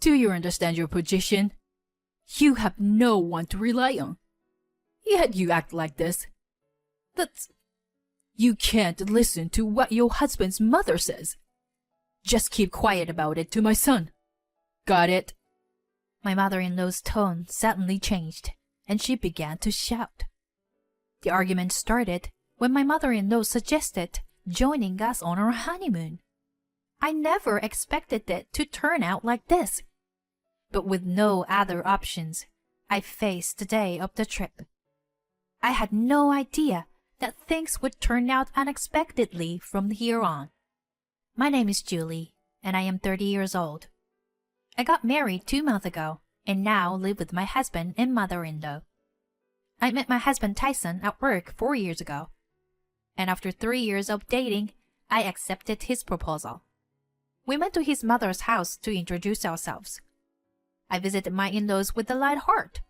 Do you understand your position? You have no one to rely on. Yet you act like this. That's... You can't listen to what your husband's mother says. Just keep quiet about it to my son. Got it? My mother-in-law's tone suddenly changed, and she began to shout. The argument started when my mother-in-law suggested joining us on our honeymoon. I never expected it to turn out like this. But with no other options, I faced the day of the trip. I had no idea that things would turn out unexpectedly from here on. My name is Julie, and I am 30 years old. I got married 2 months ago, and now live with my husband and mother-in-law. I met my husband Tyson at work 4 years ago, and after 3 years of dating, I accepted his proposal. We went to his mother's house to introduce ourselves. I visited my in-laws with a light heart.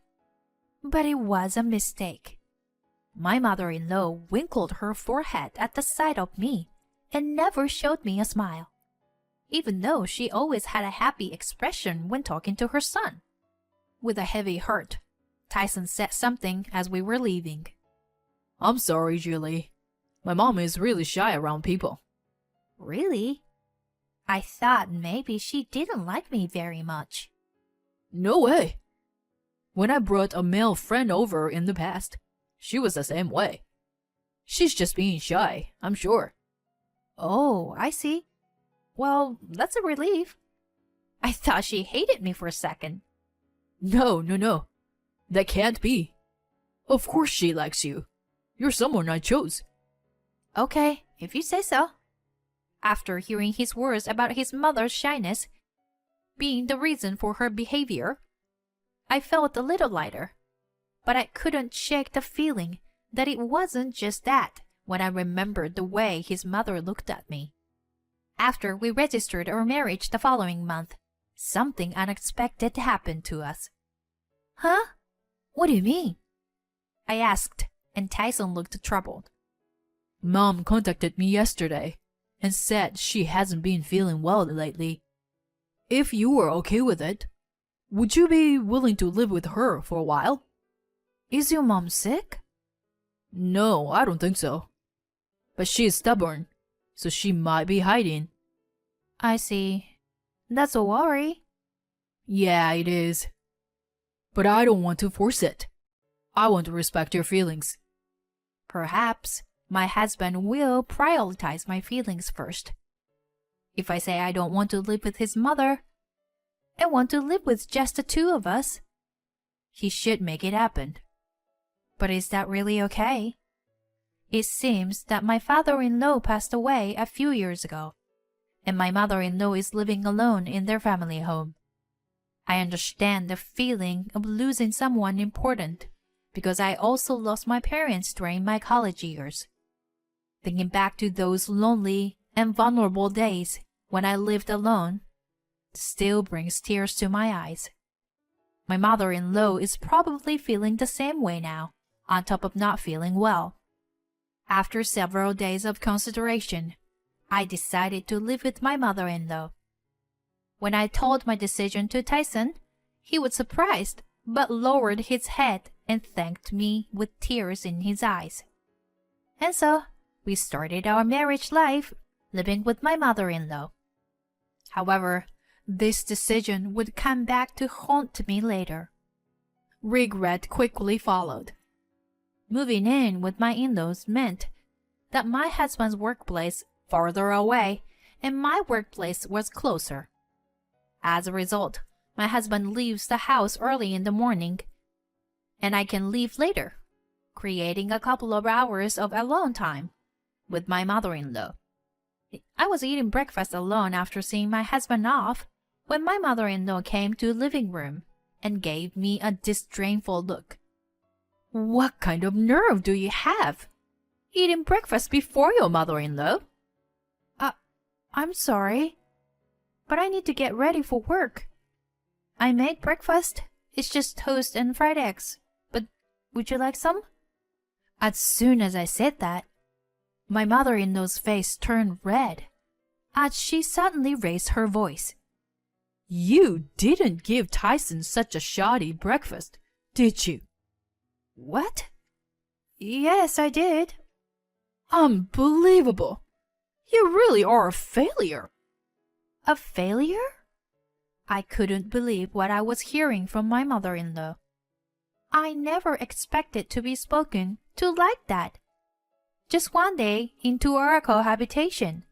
But it was a mistake. My mother-in-law wrinkled her forehead at the sight of me and never showed me a smile, even though she always had a happy expression when talking to her son. With a heavy heart, Tyson said something as we were leaving. I'm sorry, Julie. My mom is really shy around people. Really? I thought maybe she didn't like me very much. No way. When I brought a male friend over in the past, she was the same way. She's just being shy, I'm sure. Oh, I see. Well, that's a relief. I thought she hated me for a second. No. That can't be. Of course she likes you. You're someone I chose. Okay, if you say so. After hearing his words about his mother's shyness being the reason for her behavior, I felt a little lighter. But I couldn't shake the feeling that it wasn't just that when I remembered the way his mother looked at me. After we registered our marriage the following month, something unexpected happened to us. Huh? What do you mean? I asked, and Tyson looked troubled. Mom contacted me yesterday and said she hasn't been feeling well lately. If you were okay with it, would you be willing to live with her for a while? Is your mom sick? No, I don't think so. But she is stubborn, so she might be hiding. I see. That's a worry. Yeah, it is. But I don't want to force it. I want to respect your feelings. Perhaps my husband will prioritize my feelings first. If I say I don't want to live with his mother, I want to live with just the 2 of us, he should make it happen. But is that really okay? It seems that my father-in-law passed away a few years ago, and my mother-in-law is living alone in their family home. I understand the feeling of losing someone important because I also lost my parents during my college years. Thinking back to those lonely and vulnerable days when I lived alone still brings tears to my eyes. My mother-in-law is probably feeling the same way now, on top of not feeling well. After several days of consideration, I decided to live with my mother-in-law. When I told my decision to Tyson, he was surprised but lowered his head and thanked me with tears in his eyes. And so, we started our marriage life living with my mother-in-law. However, this decision would come back to haunt me later. Regret quickly followed. Moving in with my in-laws meant that my husband's workplace farther away and my workplace was closer. As a result, my husband leaves the house early in the morning, and I can leave later, creating a couple of hours of alone time with my mother-in-law. I was eating breakfast alone after seeing my husband off when my mother-in-law came to the living room and gave me a disdainful look. What kind of nerve do you have? Eating breakfast before your mother-in-law? I'm sorry, but I need to get ready for work. I made breakfast. It's just toast and fried eggs. But would you like some? As soon as I said that, my mother-in-law's face turned red, as she suddenly raised her voice. You didn't give Tyson such a shoddy breakfast, did you? What? Yes, I did. Unbelievable. You really are a failure. A failure? I couldn't believe what I was hearing from my mother-in-law. I never expected to be spoken to like that. Just one day into our cohabitation.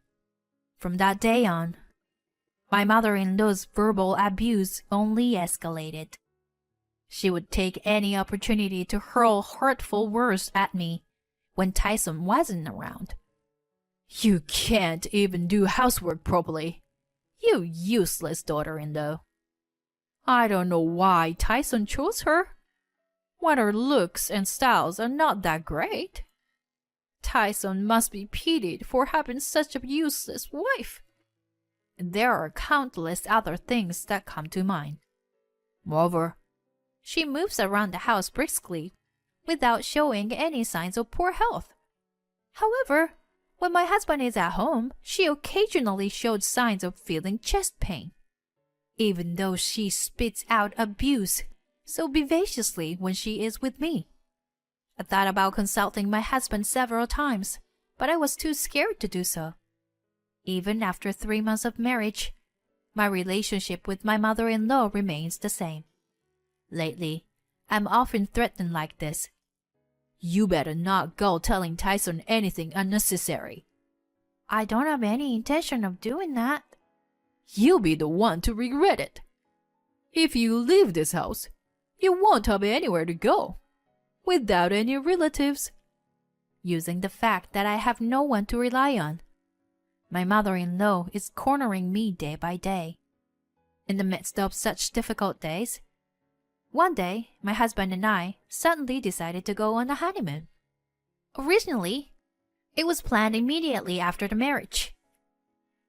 From that day on, my mother-in-law's verbal abuse only escalated. She would take any opportunity to hurl hurtful words at me when Tyson wasn't around. You can't even do housework properly. You useless daughter-in-law. I don't know why Tyson chose her, when her looks and styles are not that great. Tyson must be pitied for having such a useless wife. And there are countless other things that come to mind. Moreover, she moves around the house briskly, without showing any signs of poor health. However, when my husband is at home, she occasionally showed signs of feeling chest pain, even though she spits out abuse so vivaciously when she is with me. I thought about consulting my husband several times, but I was too scared to do so. Even after 3 months of marriage, my relationship with my mother-in-law remains the same. Lately, I'm often threatened like this. You better not go telling Tyson anything unnecessary. I don't have any intention of doing that. You'll be the one to regret it. If you leave this house, you won't have anywhere to go, without any relatives. Using the fact that I have no one to rely on, my mother-in-law is cornering me day by day. In the midst of such difficult days, one day my husband and I suddenly decided to go on a honeymoon. Originally, it was planned immediately after the marriage,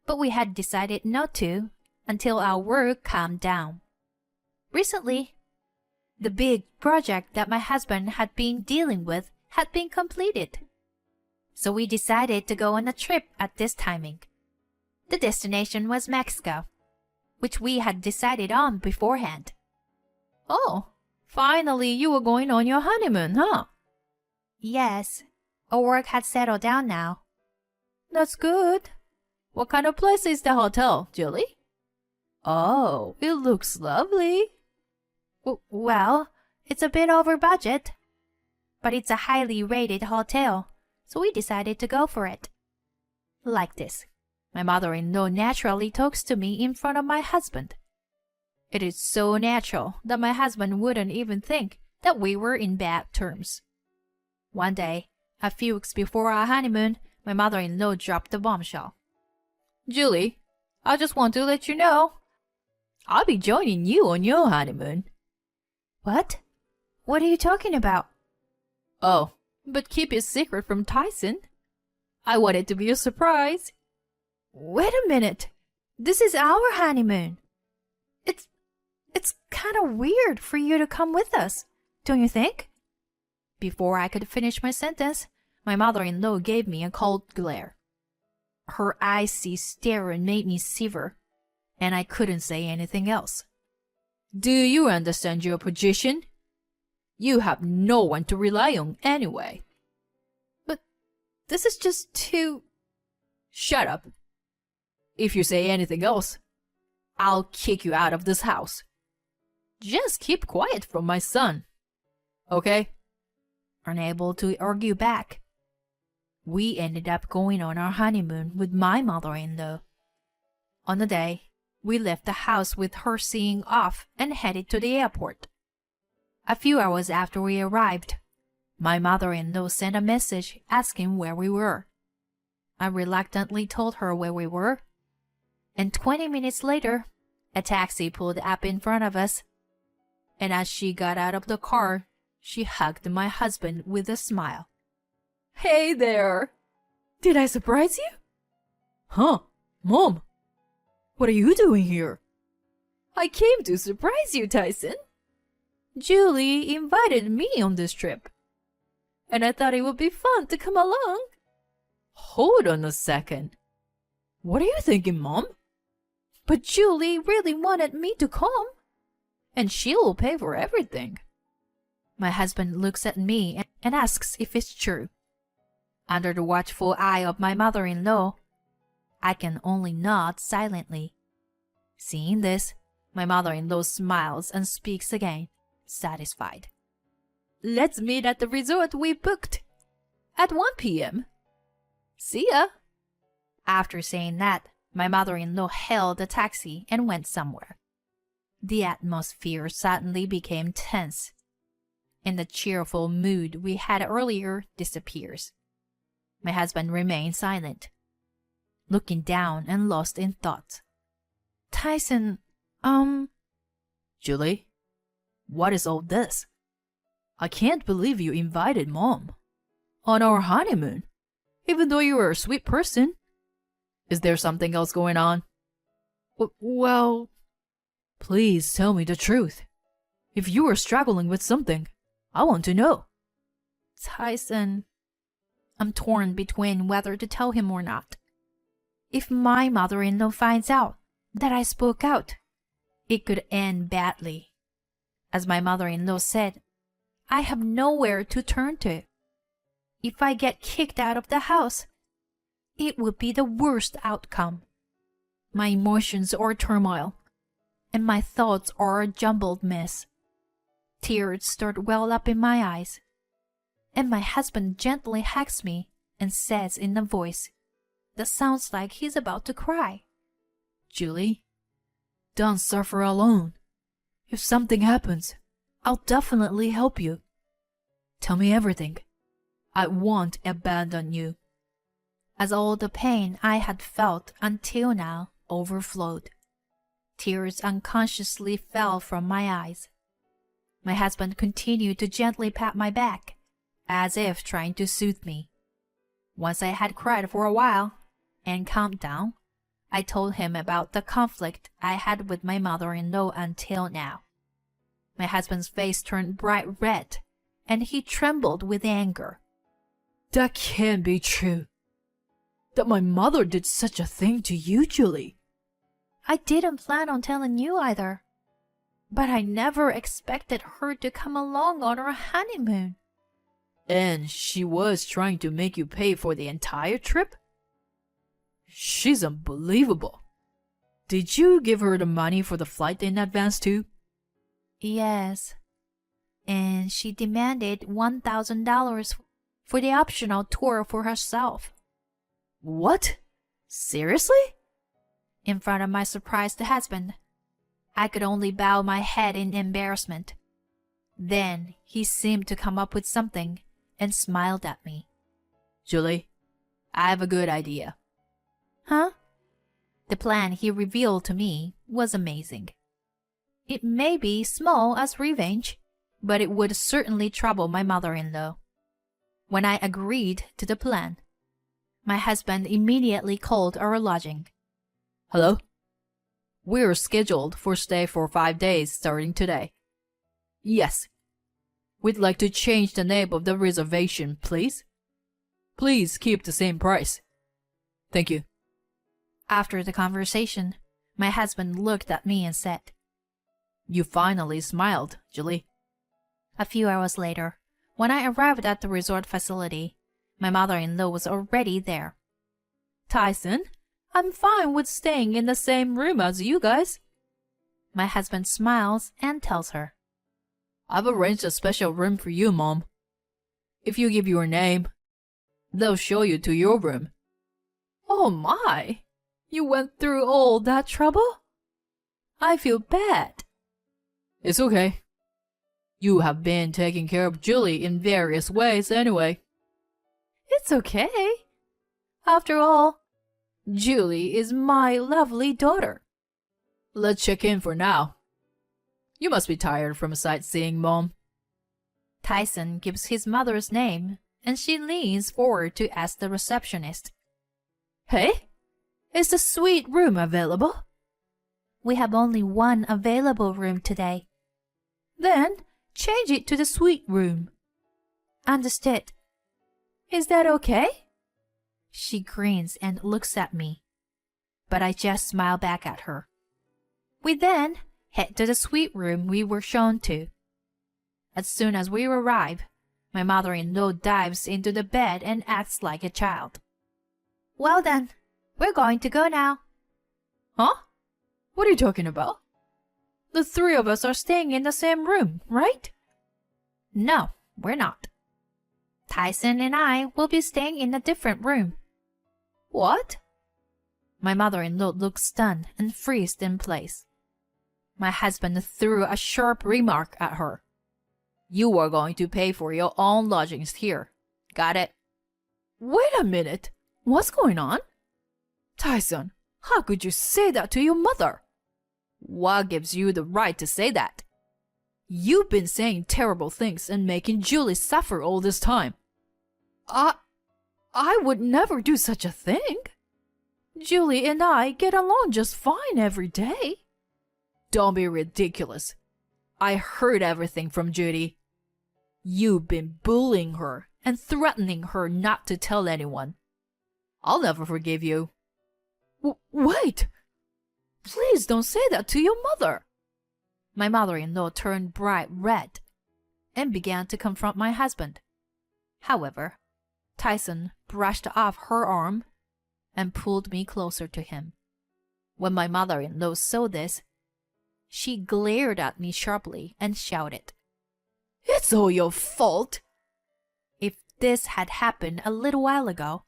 but we had decided not to until our work calmed down. Recently, the big project that my husband had been dealing with had been completed, so we decided to go on a trip at this timing. The destination was Mexico, which we had decided on beforehand. Oh, finally you were going on your honeymoon, huh? Yes, our work had settled down now. That's good. What kind of place is the hotel, Julie? Oh, it looks lovely. Well, it's a bit over budget, but it's a highly rated hotel, so we decided to go for it. Like this, my mother-in-law naturally talks to me in front of my husband. It is so natural that my husband wouldn't even think that we were in bad terms. One day, a few weeks before our honeymoon, my mother-in-law dropped the bombshell. Julie, I just want to let you know, I'll be joining you on your honeymoon. What? What are you talking about? Oh, but keep it secret from Tyson. I want it to be a surprise. Wait a minute. This is our honeymoon. It's kind of weird for you to come with us, don't you think? Before I could finish my sentence, my mother-in-law gave me a cold glare. Her icy stare made me shiver, and I couldn't say anything else. Do you understand your position? You have no one to rely on anyway. But this is just too... Shut up. If you say anything else, I'll kick you out of this house. Just keep quiet from my son. Okay? Unable to argue back, we ended up going on our honeymoon with my mother-in-law. On the day, we left the house with her seeing off and headed to the airport. A few hours after we arrived, my mother-in-law sent a message asking where we were. I reluctantly told her where we were, and 20 minutes later, a taxi pulled up in front of us, and as she got out of the car, she hugged my husband with a smile. Hey there! Did I surprise you? Huh, Mom? What are you doing here? I came to surprise you, Tyson. Julie invited me on this trip, and I thought it would be fun to come along. Hold on a second. What are you thinking, Mom? But Julie really wanted me to come. And she'll pay for everything. My husband looks at me and asks if it's true. Under the watchful eye of my mother-in-law, I can only nod silently. Seeing this, my mother-in-law smiles and speaks again, satisfied. Let's meet at the resort we booked. At 1 p.m. See ya. After saying that, my mother-in-law hailed a taxi and went somewhere. The atmosphere suddenly became tense, and the cheerful mood we had earlier disappears. My husband remains silent, looking down and lost in thought. Tyson, Julie, what is all this? I can't believe you invited Mom on our honeymoon, even though you are a sweet person. Is there something else going on? Well, please tell me the truth. If you are struggling with something, I want to know. Tyson, I'm torn between whether to tell him or not. If my mother-in-law finds out that I spoke out, it could end badly. As my mother-in-law said, I have nowhere to turn to. If I get kicked out of the house, it would be the worst outcome. My emotions are turmoil, and my thoughts are a jumbled mess. Tears start well up in my eyes, and my husband gently hugs me and says in a voice that sounds like he's about to cry, Julie, don't suffer alone. If something happens, I'll definitely help you. Tell me everything. I won't abandon you. As all the pain I had felt until now overflowed, tears unconsciously fell from my eyes. My husband continued to gently pat my back, as if trying to soothe me. Once I had cried for a while and calmed down, I told him about the conflict I had with my mother-in-law until now. My husband's face turned bright red, and he trembled with anger. That can't be true. That my mother did such a thing to you, Julie. I didn't plan on telling you either. But I never expected her to come along on our honeymoon. And she was trying to make you pay for the entire trip? She's unbelievable. Did you give her the money for the flight in advance too? Yes. And she demanded $1,000 for the optional tour for herself. What? Seriously? In front of my surprised husband, I could only bow my head in embarrassment. Then he seemed to come up with something and smiled at me. Julie, I have a good idea. Huh? The plan he revealed to me was amazing. It may be small as revenge, but it would certainly trouble my mother-in-law. When I agreed to the plan, my husband immediately called our lodging. Hello? We're scheduled for stay for 5 days starting today. Yes. We'd like to change the name of the reservation, please. Please keep the same price. Thank you. After the conversation, my husband looked at me and said, You finally smiled, Julie. A few hours later, when I arrived at the resort facility, my mother-in-law was already there. Tyson, I'm fine with staying in the same room as you guys. My husband smiles and tells her, I've arranged a special room for you, Mom. If you give your name, they'll show you to your room. Oh my! You went through all that trouble? I feel bad. It's okay. You have been taking care of Julie in various ways anyway. It's okay. After all, Julie is my lovely daughter. Let's check in for now. You must be tired from sightseeing, Mom. Tyson gives his mother's name, and she leans forward to ask the receptionist, Hey, is the suite room available? We have only one available room today. Then change it to the suite room. Understood. Is that okay? She grins and looks at me, but I just smile back at her. We then head to the suite room we were shown to. As soon as we arrive, my mother-in-law dives into the bed and acts like a child. Well then, we're going to go now. Huh? What are you talking about? The three of us are staying in the same room, right? No, we're not. Tyson and I will be staying in a different room. What? My mother-in-law looked stunned and freezed in place. My husband threw a sharp remark at her. You are going to pay for your own lodgings here. Got it? Wait a minute. What's going on? Tyson, how could you say that to your mother? What gives you the right to say that? You've been saying terrible things and making Julie suffer all this time. I would never do such a thing. Julie and I get along just fine every day. Don't be ridiculous. I heard everything from Judy. You've been bullying her and threatening her not to tell anyone. I'll never forgive you. Wait! Please don't say that to your mother. My mother-in-law turned bright red and began to confront my husband. However, Tyson brushed off her arm and pulled me closer to him. When my mother-in-law saw this, she glared at me sharply and shouted, It's all your fault! If this had happened a little while ago,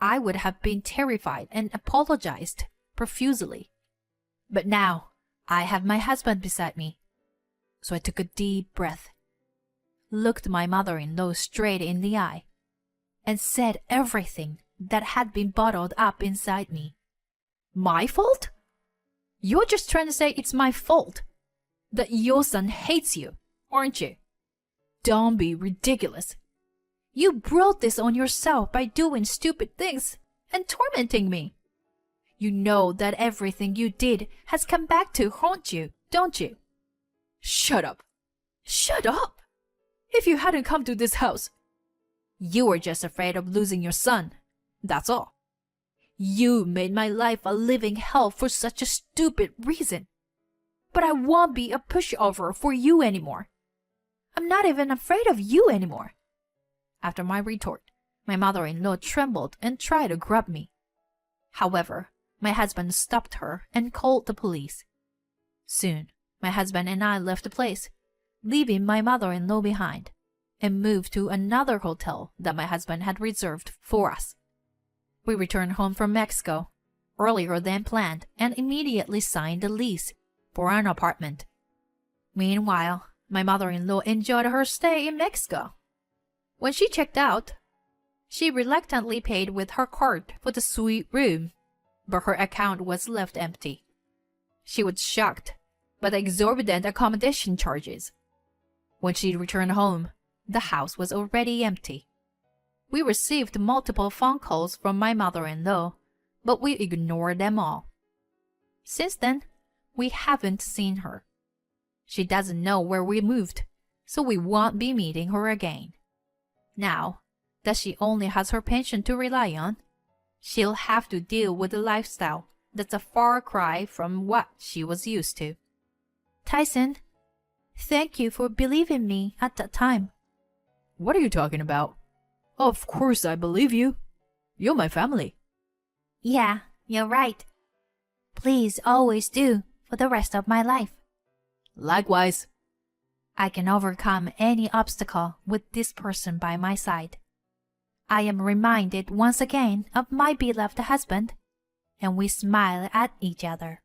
I would have been terrified and apologized profusely. But now, I have my husband beside me. So I took a deep breath, looked my mother-in-law straight in the eye, and said everything that had been bottled up inside me. My fault? You're just trying to say it's my fault. That your son hates you, aren't you? Don't be ridiculous. You brought this on yourself by doing stupid things and tormenting me. You know that everything you did has come back to haunt you, don't you? Shut up. Shut up. If you hadn't come to this house, you were just afraid of losing your son. That's all. You made my life a living hell for such a stupid reason. But I won't be a pushover for you anymore. I'm not even afraid of you anymore. After my retort, my mother-in-law trembled and tried to grab me. However, my husband stopped her and called the police. Soon, my husband and I left the place, leaving my mother-in-law behind, and moved to another hotel that my husband had reserved for us. We returned home from Mexico earlier than planned and immediately signed a lease for an apartment. Meanwhile, my mother-in-law enjoyed her stay in Mexico. When she checked out, she reluctantly paid with her card for the suite room, but her account was left empty. She was shocked by the exorbitant accommodation charges. When she returned home, the house was already empty. We received multiple phone calls from my mother-in-law, but we ignored them all. Since then, we haven't seen her. She doesn't know where we moved, so we won't be meeting her again. Now that she only has her pension to rely on, she'll have to deal with a lifestyle that's a far cry from what she was used to. Tyson, thank you for believing me at that time. What are you talking about? Of course I believe you. You're my family. Yeah, you're right. Please always do for the rest of my life. Likewise. I can overcome any obstacle with this person by my side. I am reminded once again of my beloved husband, and we smile at each other.